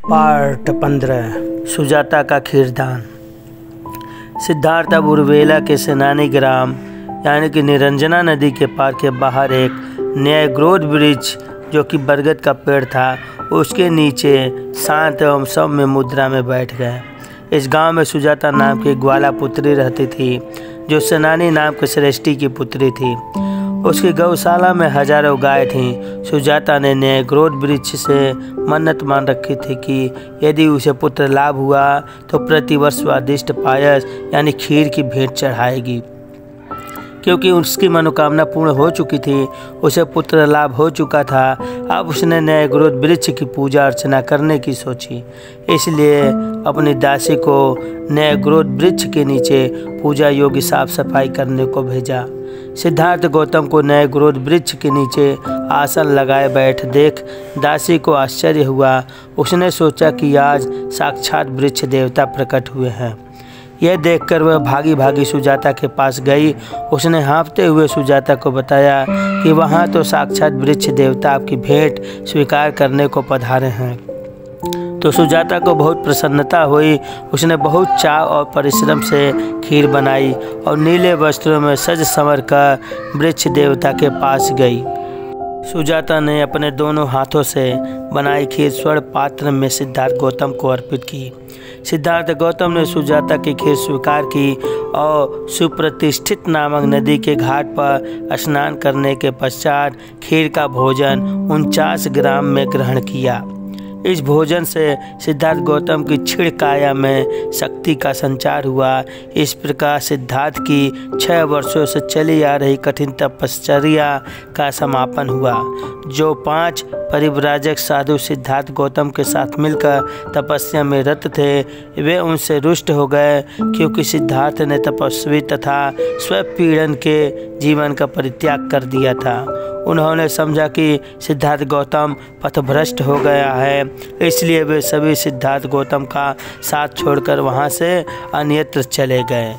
Part 15 Sujata का खीरदान। सिद्धार्थ अब उर्वेला के सेनानी ग्राम यानी कि निरंजना नदी के पार के बाहर एक न्यायग्रोध वृक्ष जो कि बरगद का पेड़ था उसके नीचे शांत एवं सौम्य मुद्रा में बैठ गए। इस गांव में सुजाता नाम की ग्वाला पुत्री रहती थी जो सेनानी नाम के श्रेष्ठी की पुत्री थी। उसकी गौशाला में हजारों गाय थीं। सुजाता ने न्यायग्रोध वृक्ष से मन्नत मान रखी थी कि यदि उसे पुत्र लाभ हुआ तो प्रतिवर्ष स्वादिष्ट पायस यानी खीर की भेंट चढ़ाएगी। क्योंकि उसकी मनोकामना पूर्ण हो चुकी थी, उसे पुत्र लाभ हो चुका था। अब उसने न्यायग्रोध वृक्ष की पूजा अर्चना करने की सोची, इसलिए अपनी दासी को न्यायग्रोध वृक्ष के नीचे पूजा योग्य साफ सफाई करने को भेजा। सिद्धार्थ गौतम को न्यायग्रोध वृक्ष के नीचे आसन लगाए बैठ देख दासी को आश्चर्य हुआ। उसने सोचा कि आज साक्षात वृक्ष देवता प्रकट हुए हैं। यह देखकर वह भागी भागी सुजाता के पास गई। उसने हाँफते हुए सुजाता को बताया कि वहाँ तो साक्षात वृक्ष देवता आपकी भेंट स्वीकार करने को पधारे हैं। तो सुजाता को बहुत प्रसन्नता हुई। उसने बहुत चाव और परिश्रम से खीर बनाई और नीले वस्त्रों में सज संवर कर वृक्ष देवता के पास गई। सुजाता ने अपने दोनों हाथों से बनाई खीर स्वर्ण पात्र में सिद्धार्थ गौतम को अर्पित की। सिद्धार्थ गौतम ने सुजाता की खीर स्वीकार की और सुप्रतिष्ठित नामक नदी के घाट पर स्नान करने के पश्चात खीर का भोजन 49 ग्राम में ग्रहण किया। इस भोजन से सिद्धार्थ गौतम की क्षीण काया में शक्ति का संचार हुआ। इस प्रकार सिद्धार्थ की 6 वर्षों से चली आ रही कठिन तपश्चर्या का समापन हुआ। जो 5 परिव्राजक साधु सिद्धार्थ गौतम के साथ मिलकर तपस्या में रत थे, वे उनसे रुष्ट हो गए क्योंकि सिद्धार्थ ने तपस्वी तथा स्वपीड़न के जीवन का परित्याग कर दिया था। उन्होंने समझा कि सिद्धार्थ गौतम पथभ्रष्ट हो गया है, इसलिए वे सभी सिद्धार्थ गौतम का साथ छोड़कर वहां से अन्यत्र चले गए।